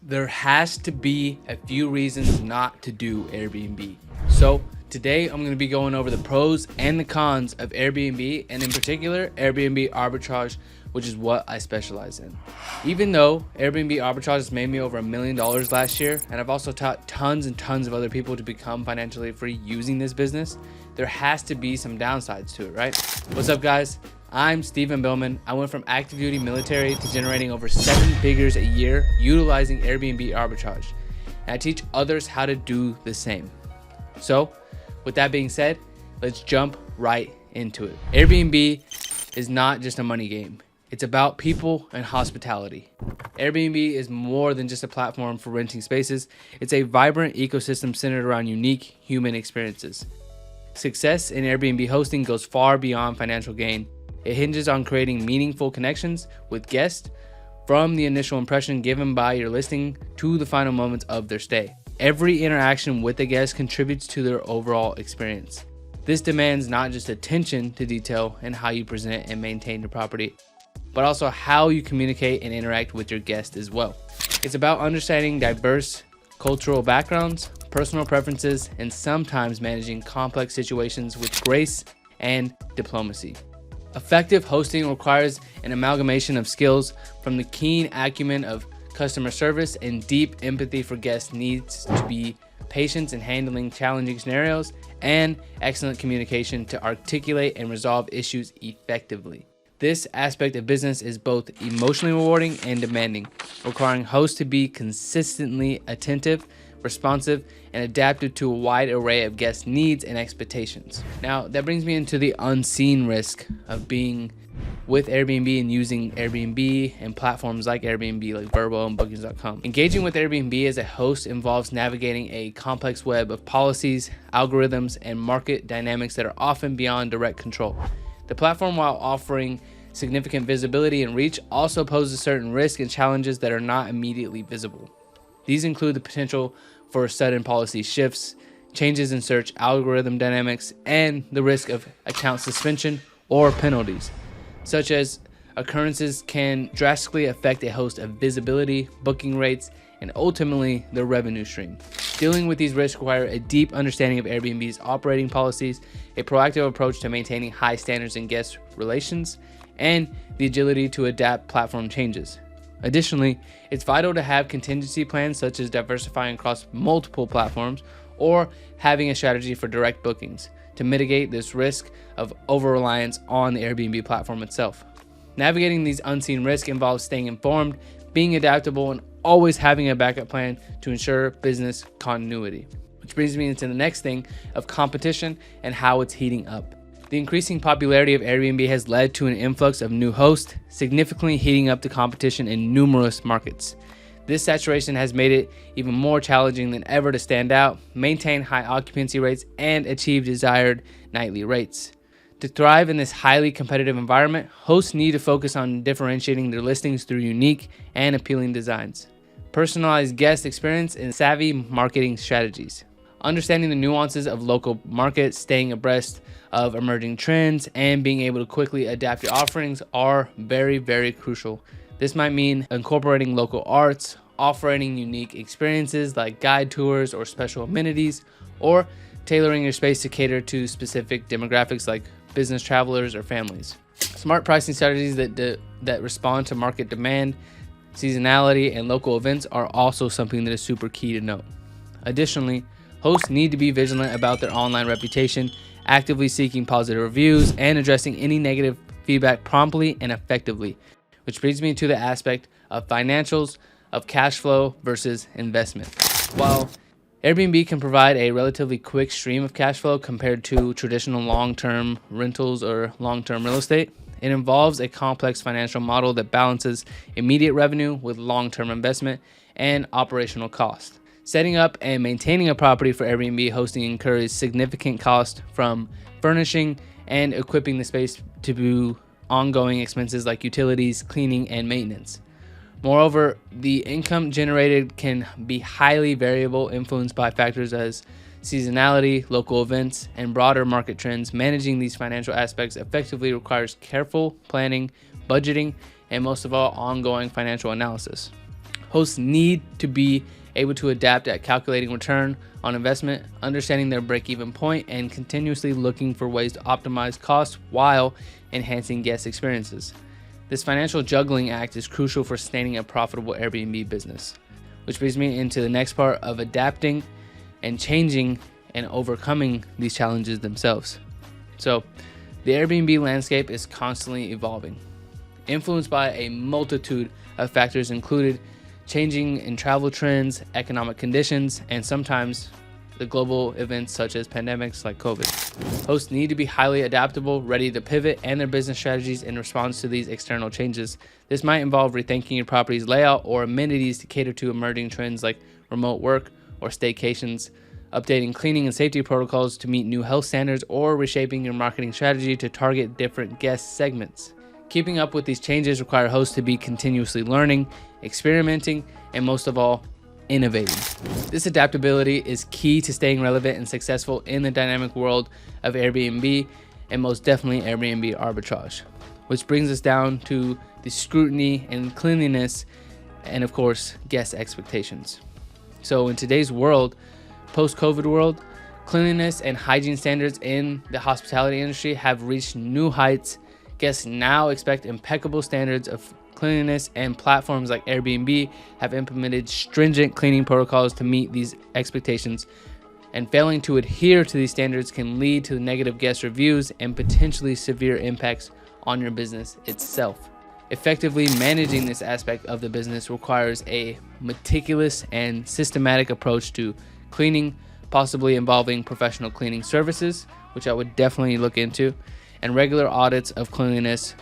There has to be a few reasons not to do Airbnb. So today I'm going to be going over the pros and the cons of Airbnb, and in particular Airbnb Arbitrage, which is what I specialize in. Even though Airbnb Arbitrage has made me over $1 million last year, and I've also taught tons and tons of other people to become financially free using this business, there has to be some downsides to it, right? What's up, guys? I'm Stephen Billman. I went from active duty military to generating over 7 figures a year utilizing Airbnb Arbitrage. And I teach others how to do the same. So with that being said, let's jump right into it. Airbnb is not just a money game. It's about people and hospitality. Airbnb is more than just a platform for renting spaces. It's a vibrant ecosystem centered around unique human experiences. Success in Airbnb hosting goes far beyond financial gain. It hinges on creating meaningful connections with guests from the initial impression given by your listing to the final moments of their stay. Every interaction with the guest contributes to their overall experience. This demands not just attention to detail and how you present and maintain your property, but also how you communicate and interact with your guests as well. It's about understanding diverse cultural backgrounds, personal preferences, and sometimes managing complex situations with grace and diplomacy. Effective hosting requires an amalgamation of skills from the keen acumen of customer service and deep empathy for guests needs to be patience in handling challenging scenarios and excellent communication to articulate and resolve issues effectively. This aspect of business is both emotionally rewarding and demanding, requiring hosts to be consistently attentive, responsive, and adaptive to a wide array of guest needs and expectations. Now, that brings me into the unseen risk of being with Airbnb and using Airbnb and platforms like Airbnb, like Vrbo and Bookings.com. Engaging with Airbnb as a host involves navigating a complex web of policies, algorithms, and market dynamics that are often beyond direct control. The platform, while offering significant visibility and reach, also poses certain risks and challenges that are not immediately visible. These include the potential for sudden policy shifts, changes in search algorithm dynamics, and the risk of account suspension or penalties. Such as occurrences can drastically affect a host of visibility, booking rates, and ultimately their revenue stream. Dealing with these risks require a deep understanding of Airbnb's operating policies, a proactive approach to maintaining high standards in guest relations, and the agility to adapt platform changes. Additionally, it's vital to have contingency plans such as diversifying across multiple platforms or having a strategy for direct bookings to mitigate this risk of over-reliance on the Airbnb platform itself. Navigating these unseen risks involves staying informed, being adaptable, and always having a backup plan to ensure business continuity. Which brings me into the next thing of competition and how it's heating up. The increasing popularity of Airbnb has led to an influx of new hosts, significantly heating up the competition in numerous markets. This saturation has made it even more challenging than ever to stand out, maintain high occupancy rates, and achieve desired nightly rates. To thrive in this highly competitive environment, hosts need to focus on differentiating their listings through unique and appealing designs, personalized guest experience, and savvy marketing strategies. Understanding the nuances of local markets, staying abreast of emerging trends, and being able to quickly adapt your offerings are very, very crucial. This might mean incorporating local arts, offering unique experiences like guide tours or special amenities, or tailoring your space to cater to specific demographics like business travelers or families. Smart pricing strategies that respond to market demand, seasonality, and local events are also something that is super key to note. Additionally, hosts need to be vigilant about their online reputation, actively seeking positive reviews, and addressing any negative feedback promptly and effectively. Which brings me to the aspect of financials, of cash flow versus investment. While Airbnb can provide a relatively quick stream of cash flow compared to traditional long-term rentals or long-term real estate, it involves a complex financial model that balances immediate revenue with long-term investment and operational cost. Setting up and maintaining a property for Airbnb hosting incurs significant cost from furnishing and equipping the space to do ongoing expenses like utilities, cleaning, and maintenance. Moreover, the income generated can be highly variable, influenced by factors as seasonality, local events, and broader market trends. Managing these financial aspects effectively requires careful planning, budgeting, and most of all, ongoing financial analysis. Hosts need to be able to adapt at calculating return on investment, understanding their break-even point, and continuously looking for ways to optimize costs while enhancing guest experiences. This financial juggling act is crucial for sustaining a profitable Airbnb business. Which brings me into the next part of adapting and changing and overcoming these challenges themselves. So, the Airbnb landscape is constantly evolving, influenced by a multitude of factors included changing in travel trends, economic conditions, and sometimes the global events such as pandemics like COVID. Hosts need to be highly adaptable, ready to pivot and their business strategies in response to these external changes. This might involve rethinking your property's layout or amenities to cater to emerging trends like remote work or staycations, updating cleaning and safety protocols to meet new health standards, or reshaping your marketing strategy to target different guest segments. Keeping up with these changes require hosts to be continuously learning, experimenting, and most of all, innovating. This adaptability is key to staying relevant and successful in the dynamic world of Airbnb, and most definitely Airbnb arbitrage, which brings us down to the scrutiny and cleanliness and of course guest expectations. So in today's world, post-COVID world, cleanliness and hygiene standards in the hospitality industry have reached new heights. Guests now expect impeccable standards of cleanliness, and platforms like Airbnb have implemented stringent cleaning protocols to meet these expectations, and failing to adhere to these standards can lead to negative guest reviews and potentially severe impacts on your business itself. Effectively managing this aspect of the business requires a meticulous and systematic approach to cleaning, possibly involving professional cleaning services, which I would definitely look into, and regular audits of cleanliness.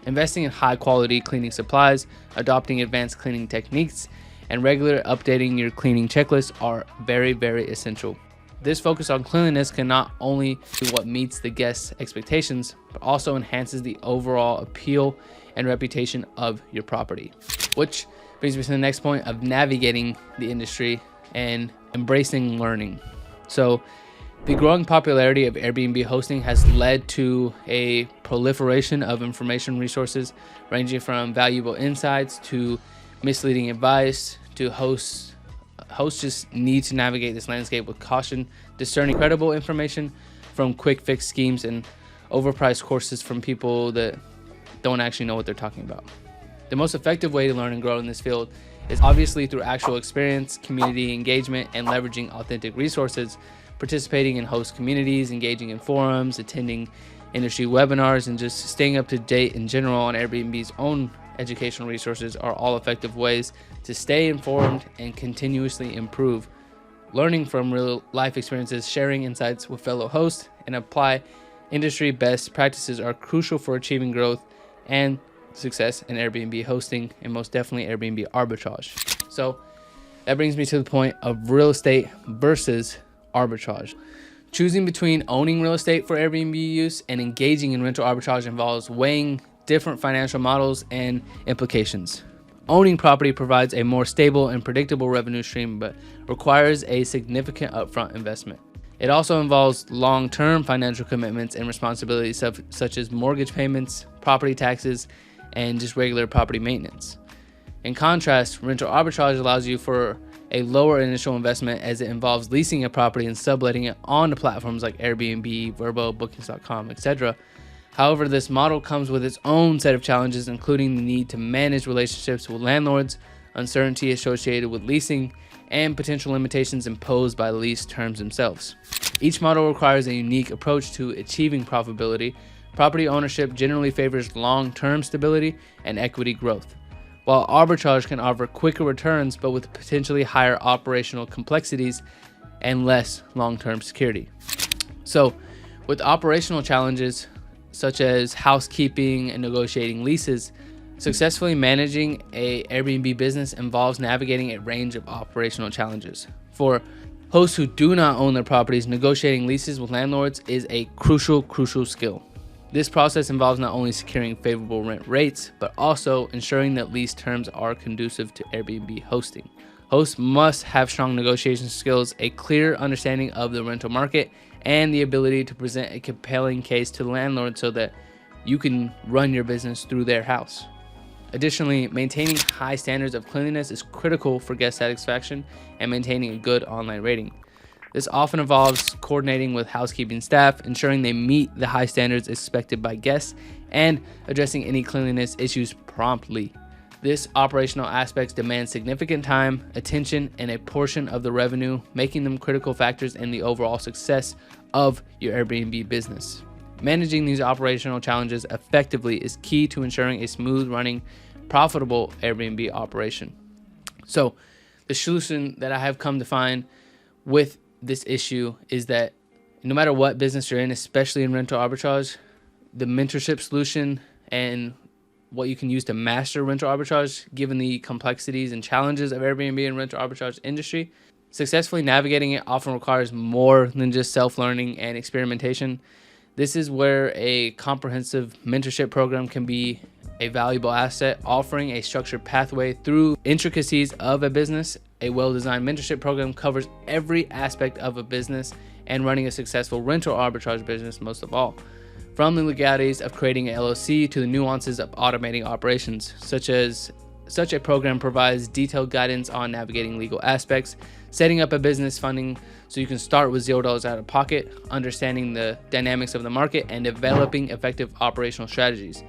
Investing in high quality cleaning supplies, adopting advanced cleaning techniques, and regular updating your cleaning checklist are very, very essential. This focus on cleanliness can not only do what meets the guest's expectations, but also enhances the overall appeal and reputation of your property. Which brings me to the next point of navigating the industry and embracing learning. So, the growing popularity of Airbnb hosting has led to a proliferation of information resources ranging from valuable insights to misleading advice to hosts. Hosts just need to navigate this landscape with caution, discerning credible information from quick fix schemes and overpriced courses from people that don't actually know what they're talking about. The most effective way to learn and grow in this field is obviously through actual experience, community engagement, and leveraging authentic resources. Participating in host communities, engaging in forums, attending industry webinars, and just staying up to date in general on Airbnb's own educational resources are all effective ways to stay informed and continuously improve. Learning from real life experiences, sharing insights with fellow hosts, and apply industry best practices are crucial for achieving growth and success in Airbnb hosting, and most definitely Airbnb arbitrage. So that brings me to the point of real estate versus arbitrage. Choosing between owning real estate for Airbnb use and engaging in rental arbitrage involves weighing different financial models and implications. Owning property provides a more stable and predictable revenue stream, but requires a significant upfront investment. It also involves long-term financial commitments and responsibilities such as mortgage payments, property taxes, and just regular property maintenance. In contrast, rental arbitrage allows you for a lower initial investment as it involves leasing a property and subletting it onto platforms like Airbnb, Vrbo, Bookings.com, etc. However, this model comes with its own set of challenges, including the need to manage relationships with landlords, uncertainty associated with leasing, and potential limitations imposed by the lease terms themselves. Each model requires a unique approach to achieving profitability. Property ownership generally favors long-term stability and equity growth, while arbitrage can offer quicker returns but with potentially higher operational complexities and less long-term security. So, with operational challenges such as housekeeping and negotiating leases, successfully managing a Airbnb business involves navigating a range of operational challenges. For hosts who do not own their properties, negotiating leases with landlords is a crucial skill. This process involves not only securing favorable rent rates, but also ensuring that lease terms are conducive to Airbnb hosting. Hosts must have strong negotiation skills, a clear understanding of the rental market, and the ability to present a compelling case to the landlord so that you can run your business through their house. Additionally, maintaining high standards of cleanliness is critical for guest satisfaction and maintaining a good online rating. This often involves coordinating with housekeeping staff, ensuring they meet the high standards expected by guests, and addressing any cleanliness issues promptly. This operational aspects demand significant time, attention, and a portion of the revenue, making them critical factors in the overall success of your Airbnb business. Managing these operational challenges effectively is key to ensuring a smooth running, profitable Airbnb operation. So, the solution that I have come to find with this issue is that no matter what business you're in, especially in rental arbitrage, the mentorship solution and what you can use to master rental arbitrage, given the complexities and challenges of Airbnb and rental arbitrage industry, successfully navigating it often requires more than just self-learning and experimentation. This is where a comprehensive mentorship program can be a valuable asset, offering a structured pathway through intricacies of a business. A well-designed mentorship program covers every aspect of a business and running a successful rental arbitrage business most of all. From the legalities of creating an LLC to the nuances of automating operations, such a program provides detailed guidance on navigating legal aspects, setting up a business funding so you can start with $0 out of pocket, understanding the dynamics of the market, and developing effective operational strategies.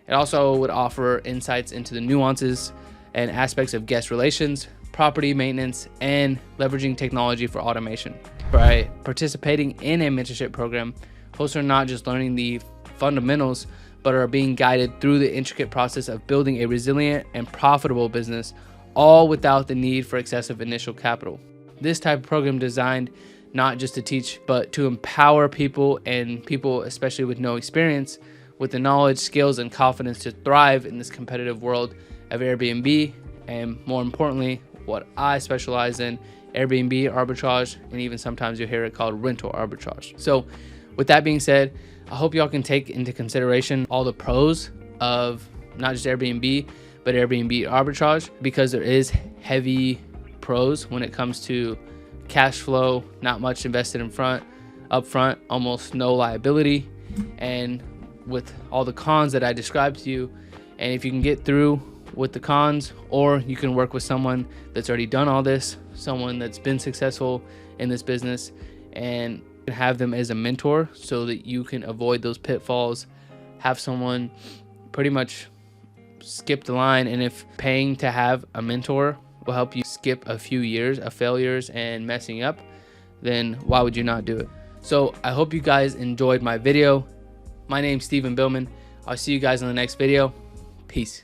It also would offer insights into the nuances and aspects of guest relations, property maintenance, and leveraging technology for automation. By participating in a mentorship program, hosts are not just learning the fundamentals, but are being guided through the intricate process of building a resilient and profitable business, all without the need for excessive initial capital. This type of program designed not just to teach, but to empower people, and people especially with no experience, with the knowledge, skills, and confidence to thrive in this competitive world of Airbnb, and more importantly, what I specialize in, Airbnb arbitrage, and even sometimes you'll hear it called rental arbitrage. So with that being said, I hope y'all can take into consideration all the pros of not just Airbnb, but Airbnb arbitrage, because there is heavy pros when it comes to cash flow, not much invested up front, almost no liability, and with all the cons that I described to you. And if you can get through with the cons, or you can work with someone that's already done all this, someone that's been successful in this business, and have them as a mentor so that you can avoid those pitfalls, have someone pretty much skip the line. And if paying to have a mentor will help you skip a few years of failures and messing up, then why would you not do it? So I hope you guys enjoyed my video. My name's Steven Billman. I'll see you guys in the next video. Peace.